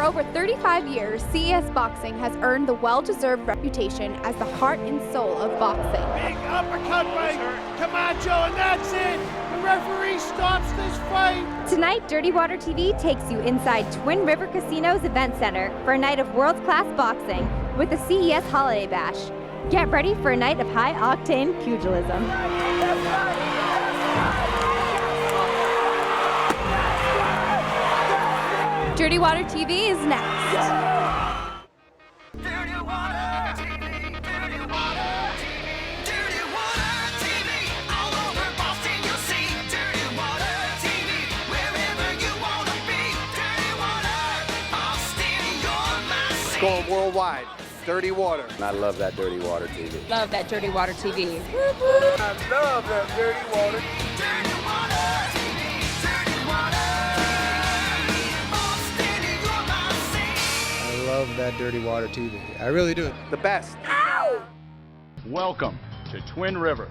over 35 years, CES Boxing has earned the well-deserved reputation as the heart and soul of boxing. Big uppercut by Camacho, and that's it! The referee stops this fight! Tonight, Dirty Water TV takes you inside Twin River Casino's Event Center for a night of world-class boxing with the CES Holiday Bash. Get ready for a night of high-octane pugilism. Dirty Water TV is next. Dirty Water TV, Dirty Water TV, Dirty Water TV. All over Boston you'll see Dirty Water TV. Wherever you want to be, Dirty Water. Boston, you're my city. It's going worldwide. Dirty Water. I love that Dirty Water TV. Love that Dirty Water TV. I love that Dirty Water. Dirty Water TV, Dirty Water. Boston, you're my city. I love that Dirty Water TV. I really do. The best. Welcome to Twin River.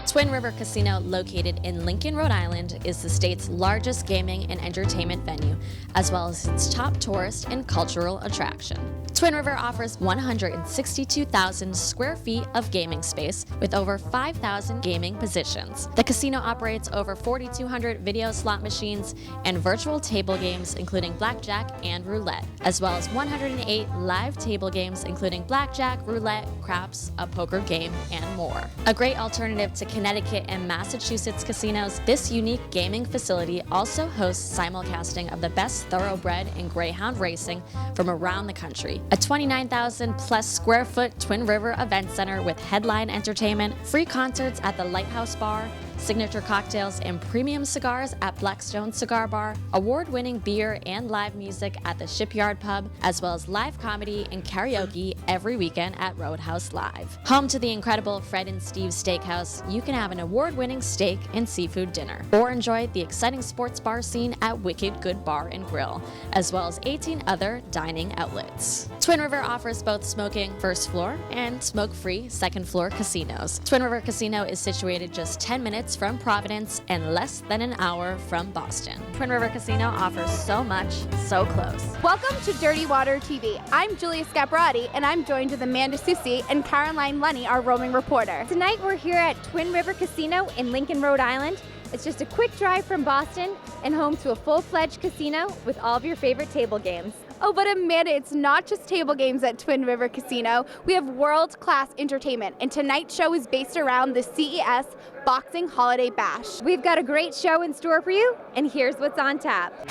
Twin River Casino, located in Lincoln, Rhode Island, is the state's largest gaming and entertainment venue, as well as its top tourist and cultural attraction. Twin River offers 162,000 square feet of gaming space with over 5,000 gaming positions. The casino operates over 4,200 video slot machines and virtual table games, including blackjack and roulette, as well as 108 live table games, including blackjack, roulette, craps, a poker game, and more. A great alternative to Connecticut and Massachusetts casinos, this unique gaming facility also hosts simulcasting of the best thoroughbred and greyhound racing from around the country. A 29,000 plus square foot Twin River Event Center with headline entertainment, free concerts at the Lighthouse Bar, signature cocktails and premium cigars at Blackstone Cigar Bar, award-winning beer and live music at the Shipyard Pub, as well as live comedy and karaoke every weekend at Roadhouse Live. Home to the incredible Fred and Steve's Steakhouse, you can have an award-winning steak and seafood dinner, or enjoy the exciting sports bar scene at Wicked Good Bar and Grill, as well as 18 other dining outlets. Twin River offers both smoking first floor and smoke-free second floor casinos. Twin River Casino is situated just 10 minutes from Providence and less than an hour from Boston. Twin River Casino offers so much, so close. Welcome to Dirty Water TV. I'm Julia Scaparati, and I'm joined with Amanda Susi and Caroline Lunny, our roaming reporter. Tonight, we're here at Twin River Casino in Lincoln, Rhode Island. It's just a quick drive from Boston and home to a full-fledged casino with all of your favorite table games. Oh, but Amanda, it's not just table games at Twin River Casino. We have world-class entertainment, and tonight's show is based around the CES Boxing Holiday Bash. We've got a great show in store for you, and here's what's on tap.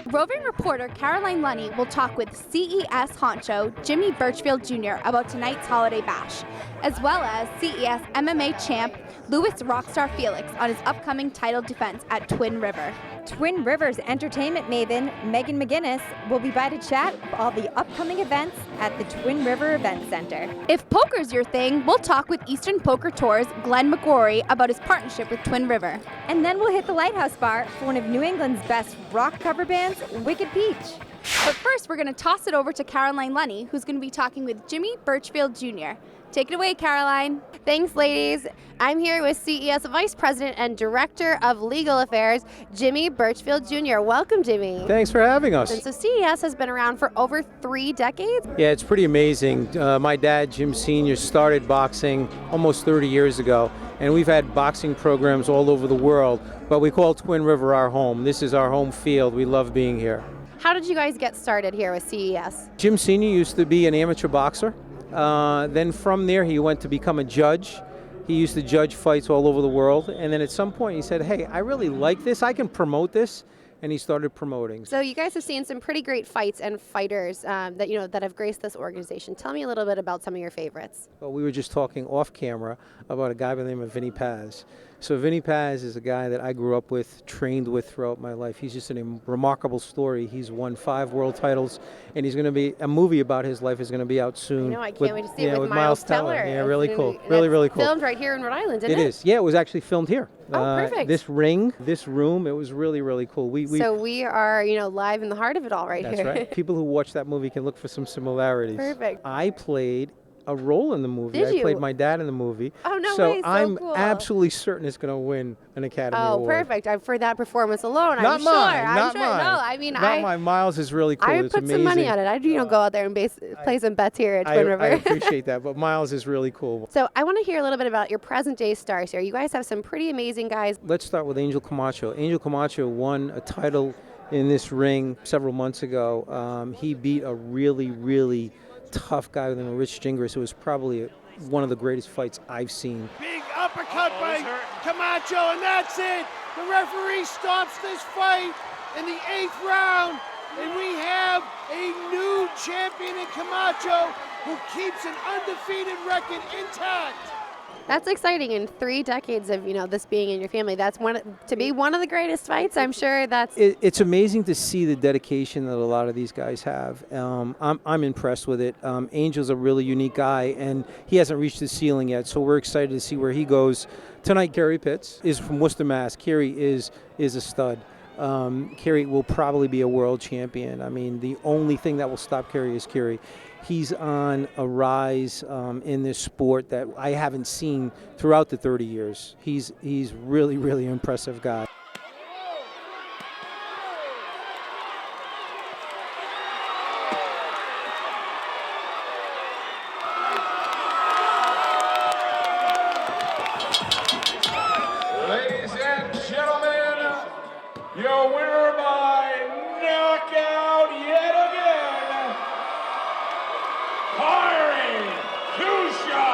Roving reporter Caroline Lunny will talk with CES honcho Jimmy Birchfield Jr. about tonight's Holiday Bash, as well as CES MMA champ Luis Rockstar Felix on his upcoming title defense at Twin River. Twin River's entertainment maven, Megan McGinnis, will be by to chat all the upcoming events at the Twin River Event Center. If poker's your thing, we'll talk with Eastern Poker Tour's Glenn McGrory about his partnership with Twin River. And then we'll hit the Lighthouse Bar for one of New England's best rock cover bands, Wicked Peach. But first, we're going to toss it over to Caroline Lunny, who's going to be talking with Jimmy Birchfield Jr. Take it away, Caroline. Thanks, ladies. I'm here with CES Vice President and Director of Legal Affairs, Jimmy Birchfield Jr. Welcome, Jimmy. Thanks for having us. And so CES has been around for over 3 decades. Yeah, it's pretty amazing. My dad, Jim Sr., started boxing almost 30 years ago, and we've had boxing programs all over the world, but we call Twin River our home. This is our home field. We love being here. How did you guys get started here with CES? Jim Sr. used to be an amateur boxer. Then from there, he went to become a judge. He used to judge fights all over the world. And then at some point, he said, hey, I really like this. I can promote this. And he started promoting. So you guys have seen some pretty great fights and fighters that have graced this organization. Tell me a little bit about some of your favorites. Well, we were just talking off camera about a guy by the name of Vinny Paz. So Vinny Paz is a guy that I grew up with, trained with throughout my life. He's just a remarkable story. He's won 5 world titles, and he's going to be, a movie about his life is going to be out soon. I know, I can't wait to see it with Miles Teller. Yeah, really cool. Really cool. Filmed right here in Rhode Island, isn't it? It is. Yeah, it was actually filmed here. Oh, perfect. This room, it was really cool. So we are, live in the heart of it all right That's here. That's right. People who watch that movie can look for some similarities. Perfect. I played a role in the movie. Did I you? played my dad in the movie. Oh, no so way, so I'm cool. absolutely certain it's going to win an Academy Oh, Award. perfect. For that performance alone, Not I'm mine. sure. Not I'm sure. mine. No, I mean, Not mine. Miles is really cool. I would It's put amazing. some money on it. I'd go out there and play some bets here at Twin River. I appreciate that, but Miles is really cool. So I want to hear a little bit about your present day stars here. You guys have some pretty amazing guys. Let's start with Angel Camacho. Angel Camacho won a title in this ring several months ago. He beat a really, really tough guy named Rich Gingras, who was probably one of the greatest fights I've seen. Big uppercut by Camacho, and that's it. The referee stops this fight in the 8th round, and we have a new champion in Camacho who keeps an undefeated record intact. That's exciting. In 3 decades of this being in your family, that's to be one of the greatest fights. I'm sure that's. It's amazing to see the dedication that a lot of these guys have. I'm impressed with it. Angel's a really unique guy, and he hasn't reached the ceiling yet. So we're excited to see where he goes tonight. Kerry Pitts is from Worcester, Mass. Kerry is a stud. Kerry will probably be a world champion. I mean, the only thing that will stop Kerry is Kerry. He's on a rise in this sport that I haven't seen throughout the 30 years. He's really, really impressive guy. Ladies and gentlemen, your winner by knockout yet again, firing Kusha.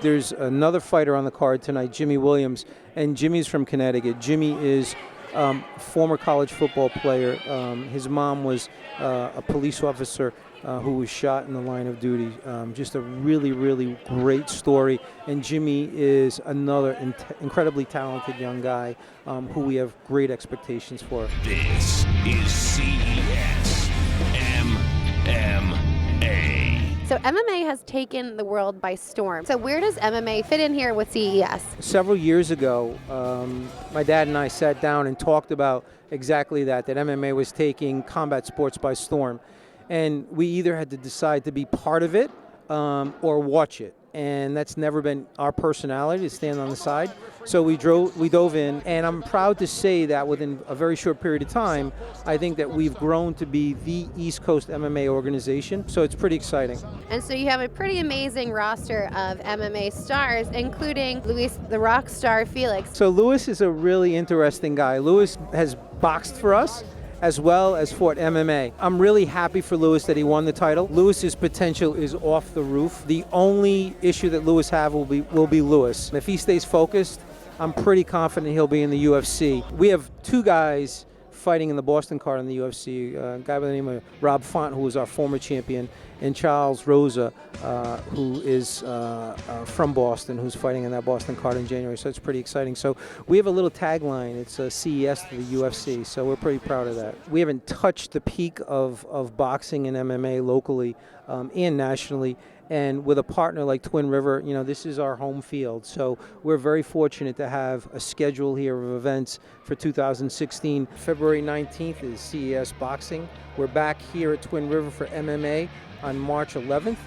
There's another fighter on the card tonight, Jimmy Williams, and Jimmy's from Connecticut. Jimmy is former college football player. His mom was a police officer who was shot in the line of duty. Just a really, really great story. And Jimmy is another incredibly talented young guy who we have great expectations for. This is CES MMA. So MMA has taken the world by storm. So where does MMA fit in here with CES? Several years ago, my dad and I sat down and talked about exactly that MMA was taking combat sports by storm. And we either had to decide to be part of it or watch it. And that's never been our personality, to stand on the side. So we dove in, and I'm proud to say that within a very short period of time, I think that we've grown to be the East Coast MMA organization. So it's pretty exciting. And so you have a pretty amazing roster of MMA stars, including Luis the Rockstar Felix. So Luis is a really interesting guy. Luis has boxed for us, as well as fought MMA. I'm really happy for Luis that he won the title. Luis's potential is off the roof. The only issue that Luis have will be Luis. If he stays focused, I'm pretty confident he'll be in the UFC. We have 2 guys fighting in the Boston card in the UFC, a guy by the name of Rob Font, who was our former champion, and Charles Rosa, who is from Boston, who's fighting in that Boston card in January. So it's pretty exciting. So we have a little tagline. It's a CES to the UFC. So we're pretty proud of that. We haven't touched the peak of boxing and MMA locally and nationally. And with a partner like Twin River, this is our home field. So we're very fortunate to have a schedule here of events for 2016. February 19th is CES Boxing. We're back here at Twin River for MMA on March 11th.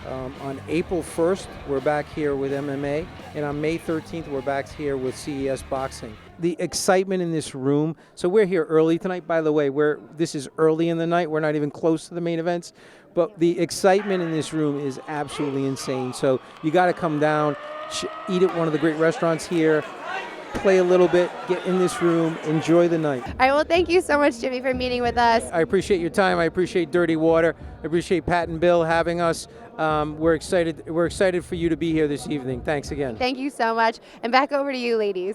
On April 1st, we're back here with MMA. And on May 13th, we're back here with CES Boxing. The excitement in this room. So we're here early tonight, by the way. This is early in the night. We're not even close to the main events. But the excitement in this room is absolutely insane. So you got to come down, eat at one of the great restaurants here, play a little bit, get in this room, enjoy the night. All right, well, thank you so much, Jimmy, for meeting with us. I appreciate your time. I appreciate Dirty Water. I appreciate Pat and Bill having us. We're excited. We're excited for you to be here this evening. Thanks again. Thank you so much. And back over to you, ladies.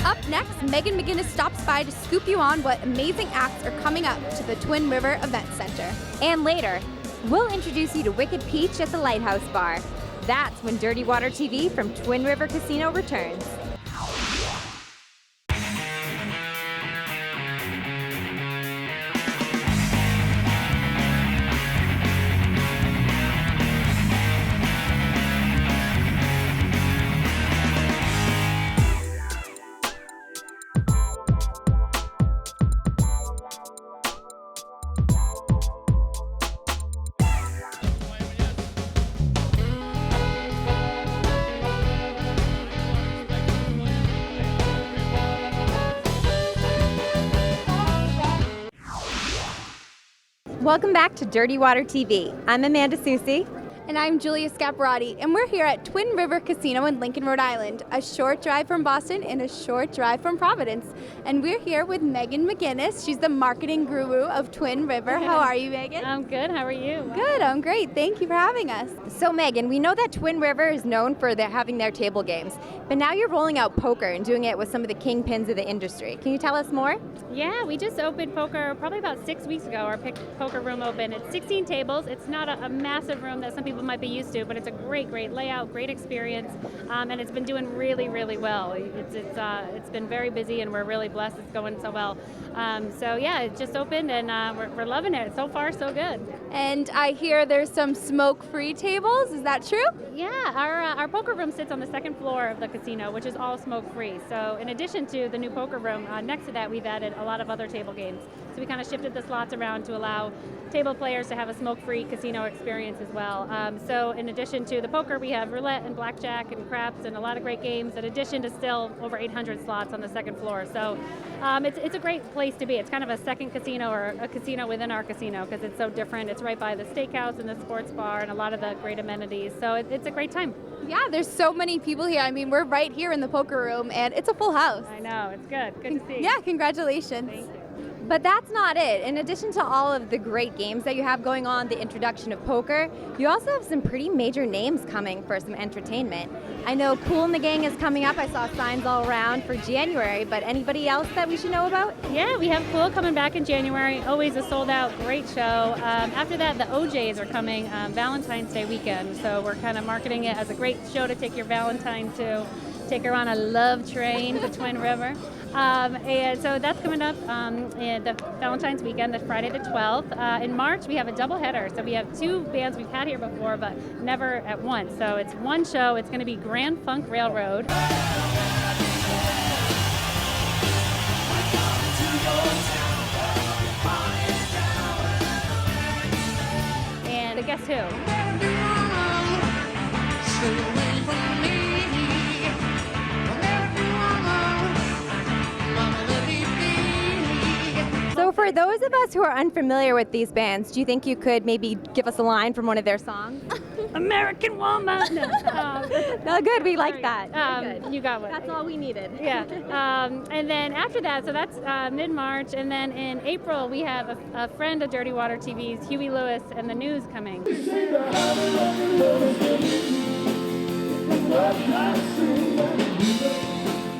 Up next, Megan McGinnis stops by to scoop you on what amazing acts are coming up to the Twin River Event Center. And later, we'll introduce you to Wicked Peach at the Lighthouse Bar. That's when Dirty Water TV from Twin River Casino returns. Welcome back to Dirty Water TV. I'm Amanda Susi. And I'm Julia Scaparrotti, and we're here at Twin River Casino in Lincoln, Rhode Island, a short drive from Boston and a short drive from Providence. And we're here with Megan McGinnis. She's the marketing guru of Twin River. How are you, Megan? I'm good. How are you? Good. I'm great. Thank you for having us. So Megan, we know that Twin River is known for having their table games, but now you're rolling out poker and doing it with some of the kingpins of the industry. Can you tell us more? Yeah, we just opened poker probably about 6 weeks ago. Our poker room opened. It's 16 tables. It's not a massive room that some people might be used to, but it's a great layout, great experience, and it's been doing really well. It's been very busy, and we're really blessed it's going so well. So yeah, it just opened, and we're loving it. So far, so good. And I hear there's some smoke-free tables. Is that true? Yeah, our poker room sits on the second floor of the casino, which is all smoke-free. So in addition to the new poker room, next to that we've added a lot of other table games. So we kind of shifted the slots around to allow table players to have a smoke-free casino experience as well. So in addition to the poker, we have roulette and blackjack and craps and a lot of great games, in addition to still over 800 slots on the second floor. So it's a great place to be. It's kind of a second casino, or a casino within our casino, because it's so different. It's right by the steakhouse and the sports bar and a lot of the great amenities. So it's a great time. Yeah, there's so many people here. I mean, we're right here in the poker room, and it's a full house. I know, it's good. Good to see. Yeah, congratulations. Thank you. But that's not it. In addition to all of the great games that you have going on, the introduction of poker, you also have some pretty major names coming for some entertainment. I know Kool and the Gang is coming up. I saw signs all around for January, but anybody else that we should know about? Yeah, we have Kool coming back in January. Always a sold-out, great show. After that, the OJs are coming Valentine's Day weekend, so we're kind of marketing it as a great show to take your Valentine to. Take her on a love train to Twin River. And so that's coming up in the Valentine's weekend, the Friday the 12th. In March, we have a double header. So we have two bands we've had here before, but never at once. So it's one show. It's going to be Grand Funk Railroad. And guess who? So for those of us who are unfamiliar with these bands, do you think you could maybe give us a line from one of their songs? American Woman! No, good, we like that. Good. You got one. That's all we needed. Yeah. And then after that, so that's mid-March, and then in April we have a friend of Dirty Water TV's, Huey Lewis and the News coming.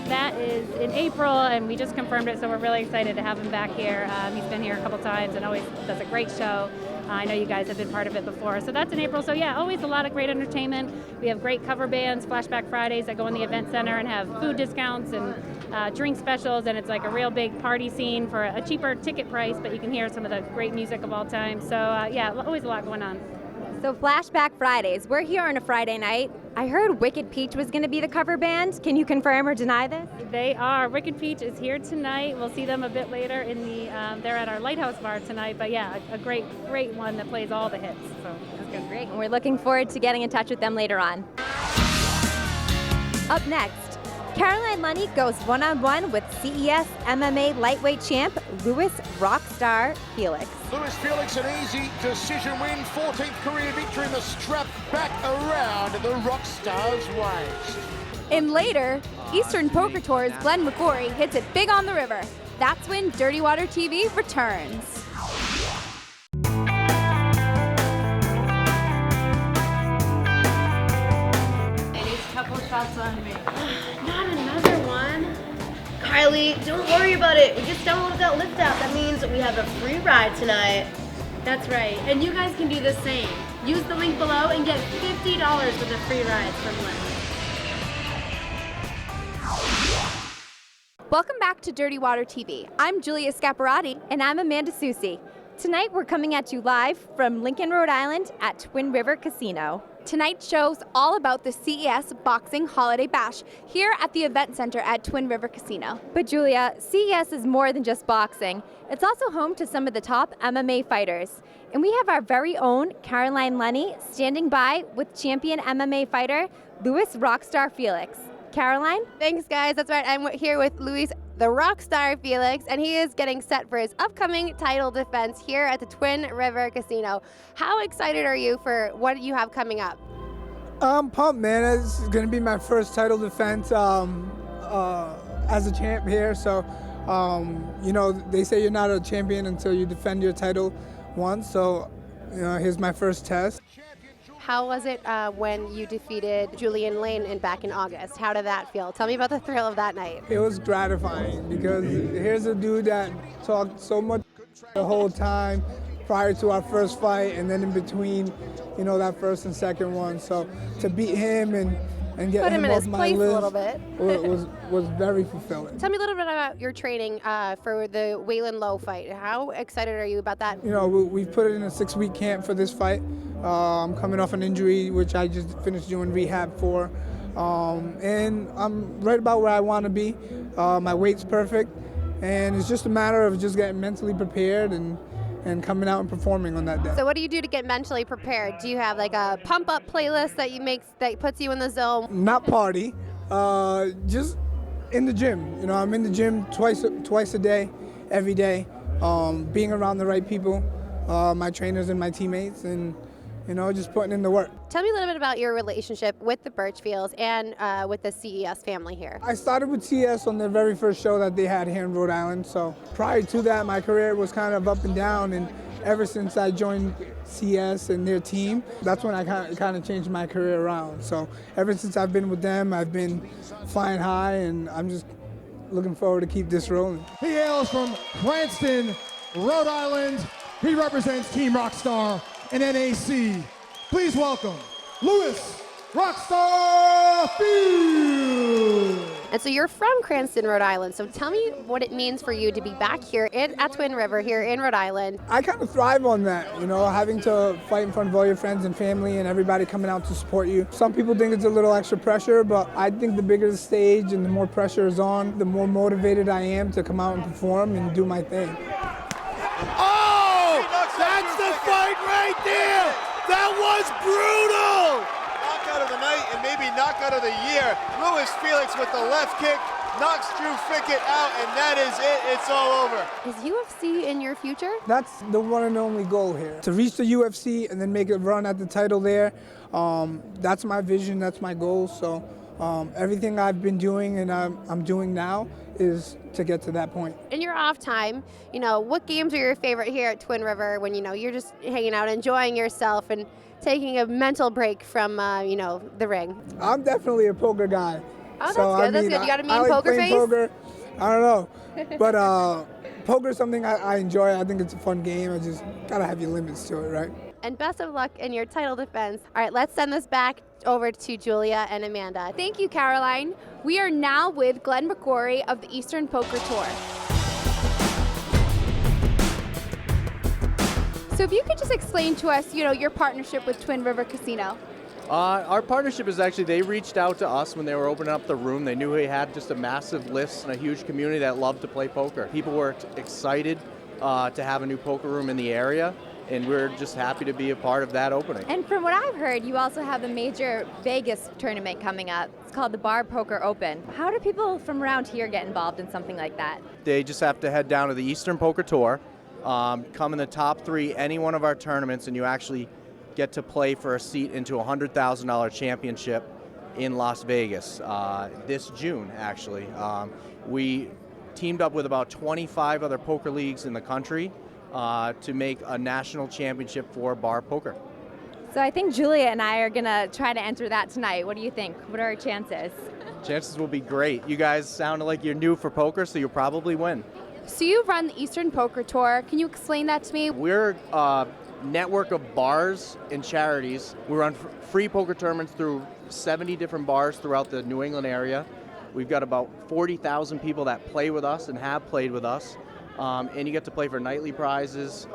That is in April, and we just confirmed it, so we're really excited to have him back here. He's been here a couple times and always does a great show. I know you guys have been part of it before. So that's in April. So yeah, always a lot of great entertainment. We have great cover bands, Flashback Fridays that go in the event center and have food discounts and drink specials, and it's like a real big party scene for a cheaper ticket price, but you can hear some of the great music of all time. So yeah, always a lot going on. So Flashback Fridays, we're here on a Friday night. I heard Wicked Peach was going to be the cover band. Can you confirm or deny this? They are. Wicked Peach is here tonight. We'll see them a bit later in the. They're at our Lighthouse Bar tonight. But yeah, a great one that plays all the hits. So that's good. Great. And we're looking forward to getting in touch with them later on. Up next, Caroline Lunny goes one-on-one with CES MMA lightweight champ Luis Rockstar Felix. Luis Felix, an easy decision win, 14th career victory, in the strap back around the Rockstar's waist. And later, Eastern Poker Tour's Glenn McGorry hits it big on the river. That's when Dirty Water TV returns. Ladies, couple shots on me. Not another one. Kylie, don't worry about it. We just downloaded that lift app. That means we have a free ride tonight. That's right. And you guys can do the same. Use the link below and get $50 with a free ride from Lyft. Welcome back to Dirty Water TV. I'm Julia Scaparrotti. And I'm Amanda Susi. Tonight we're coming at you live from Lincoln, Rhode Island at Twin River Casino. Tonight's show's all about the CES Boxing Holiday Bash here at the Event Center at Twin River Casino. But Julia, CES is more than just boxing. It's also home to some of the top MMA fighters. And we have our very own Caroline Lunny standing by with champion MMA fighter Luis Rockstar Felix. Caroline? Thanks, guys. That's right. I'm here with Luis the rock star Felix, and he is getting set for his upcoming title defense here at the Twin River Casino. How excited are you for what you have coming up? I'm pumped, man. It's going to be my first title defense as a champ here. So, you know, they say you're not a champion until you defend your title once. So, you know, here's my first test. How was it when you defeated Julian Lane back in August? How did that feel? Tell me about the thrill of that night. It was gratifying because here's a dude that talked so much the whole time prior to our first fight, and then in between, you know, that first and second one. So to beat him and get Put him in off his my place list a little bit. was very fulfilling. Tell me a little bit about your training for the Waylon Lowe fight. How excited are you about that? You know, we've put it in a 6-week camp for this fight. I'm coming off an injury, which I just finished doing rehab for. And I'm right about where I want to be. My weight's perfect. And it's just a matter of just getting mentally prepared and coming out and performing on that day. So what do you do to get mentally prepared? Do you have like a pump up playlist that puts you in the zone? Not party, just in the gym. You know, I'm in the gym twice a day, every day, being around the right people, my trainers and my teammates, and you know, just putting in the work. Tell me a little bit about your relationship with the Birchfields and with the CES family here. I started with CES on their very first show that they had here in Rhode Island. So prior to that, my career was kind of up and down. And ever since I joined CES and their team, that's when I kind of changed my career around. So ever since I've been with them, I've been flying high, and I'm just looking forward to keep this rolling. He hails from Cranston, Rhode Island. He represents Team Rockstar and NAC. Please welcome Luis Rockstar Field. And so you're from Cranston, Rhode Island. So tell me what it means for you to be back here at Twin River here in Rhode Island. I kind of thrive on that, you know, having to fight in front of all your friends and family and everybody coming out to support you. Some people think it's a little extra pressure, but I think the bigger the stage and the more pressure is on, the more motivated I am to come out and perform and do my thing. Oh, that's the fight right there. That was brutal. Knockout of the night and maybe knockout of the year. Luis Felix with the left kick knocks Drew Fickett out, and that is it. It's all over. Is UFC in your future? That's the one and only goal here. To reach the UFC and then make a run at the title there, that's my vision, that's my goal. So everything I've been doing and I'm doing now is to get to that point. In your off time, you know, what games are your favorite here at Twin River when, you know, you're just hanging out, enjoying yourself and taking a mental break from, you know, the ring? I'm definitely a poker guy. Oh, that's good. That's good. You got a mean poker face? Poker. I don't know. But poker is something I enjoy. I think it's a fun game. I just got to have your limits to it, right? And best of luck in your title defense. All right, let's send this back over to Julia and Amanda. Thank you, Caroline. We are now with Glenn McQuarrie of the Eastern Poker Tour. So if you could just explain to us, you know, your partnership with Twin River Casino. Our partnership is actually, they reached out to us when they were opening up the room. They knew we had just a massive list and a huge community that loved to play poker. People were excited to have a new poker room in the area, and we're just happy to be a part of that opening. And from what I've heard, you also have a major Vegas tournament coming up. It's called the Bar Poker Open. How do people from around here get involved in something like that? They just have to head down to the Eastern Poker Tour, come in the top 3 any one of our tournaments, and you actually get to play for a seat into a $100,000 championship in Las Vegas this June, actually. We teamed up with about 25 other poker leagues in the country to make a national championship for bar poker. So I think Julia and I are going to try to enter that tonight. What do you think? What are our chances? Chances will be great. You guys sound like you're new for poker, so you'll probably win. So you run the Eastern Poker Tour. Can you explain that to me? We're a network of bars and charities. We run free poker tournaments through 70 different bars throughout the New England area. We've got about 40,000 people that play with us and have played with us. And you get to play for nightly prizes,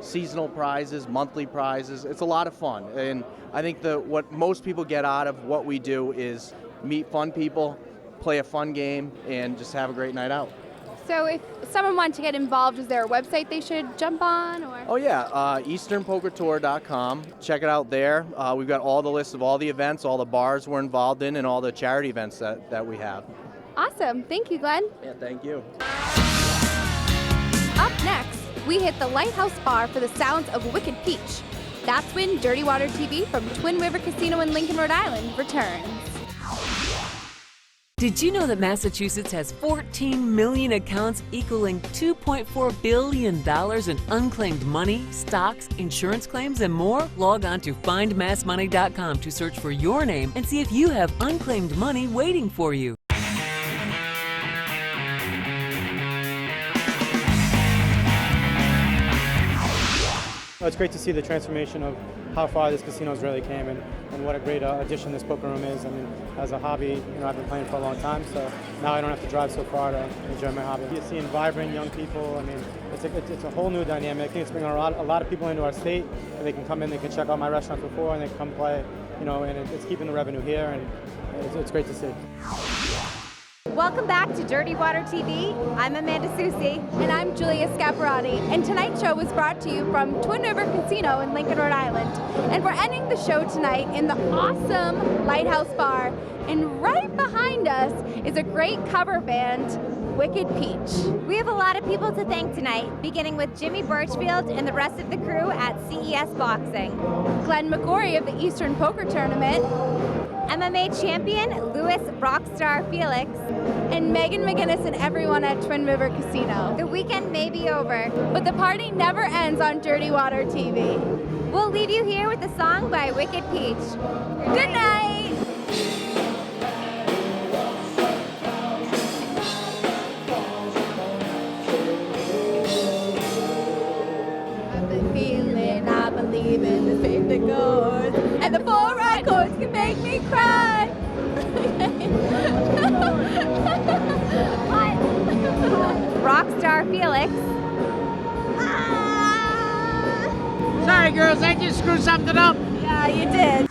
seasonal prizes, monthly prizes. It's a lot of fun. And I think what most people get out of what we do is meet fun people, play a fun game, and just have a great night out. So if someone wanted to get involved, is there a website they should jump on? Or? Oh yeah, easternpokertour.com. Check it out there. We've got all the lists of all the events, all the bars we're involved in, and all the charity events that we have. Awesome. Thank you, Glenn. Yeah, thank you. Up next, we hit the Lighthouse Bar for the sounds of Wicked Peach. That's when Dirty Water TV from Twin River Casino in Lincoln, Rhode Island returns. Did you know that Massachusetts has 14 million accounts equaling $2.4 billion in unclaimed money, stocks, insurance claims, and more? Log on to findmassmoney.com to search for your name and see if you have unclaimed money waiting for you. It's great to see the transformation of how far this casino's really came and what a great addition this poker room is. I mean, as a hobby, I've been playing for a long time, so now I don't have to drive so far to enjoy my hobby. You're seeing vibrant young people. I mean, it's a whole new dynamic. I think it's bringing a lot of people into our state, and they can come in, they can check out my restaurant before, and they can come play, and it's keeping the revenue here, and it's great to see. Welcome back to Dirty Water TV. I'm Amanda Susi. And I'm Julia Scaparrotti. And tonight's show was brought to you from Twin River Casino in Lincoln, Rhode Island. And we're ending the show tonight in the awesome Lighthouse Bar. And right behind us is a great cover band, Wicked Peach. We have a lot of people to thank tonight, beginning with Jimmy Birchfield and the rest of the crew at CES Boxing. Glenn McGorry of the Eastern Poker Tournament. MMA champion Luis Rockstar Felix. And Megan McGinnis and everyone at Twin River Casino. The weekend may be over, but the party never ends on Dirty Water TV. We'll leave you here with a song by Wicked Peach. Good night! I've been feeling, I believe in the faith that goes, and the 4 right chords can make me cry. Rockstar Felix. Sorry, girls, I just screwed something up. Yeah, you did.